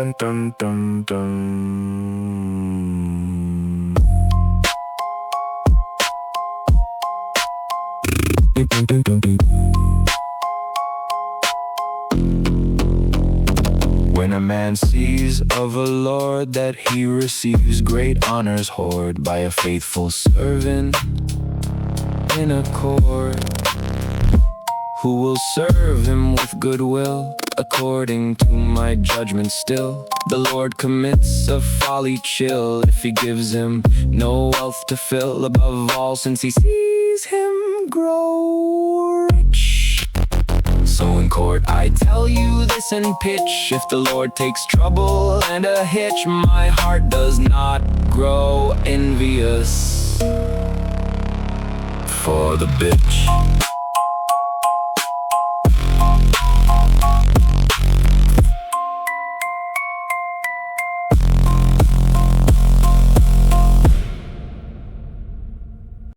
dun dun dun dun. Dun dun dun dun. When a man sees of a lord that he receives great honors hoard by a faithful servant in a court, who will serve him with goodwill, according to my judgment still. The Lord commits a folly chill if he gives him no wealth to fill, above all since he sees him grow rich. So in court I tell you this and pitch, if the Lord takes trouble and a hitch, my heart does not grow envious for the bitch.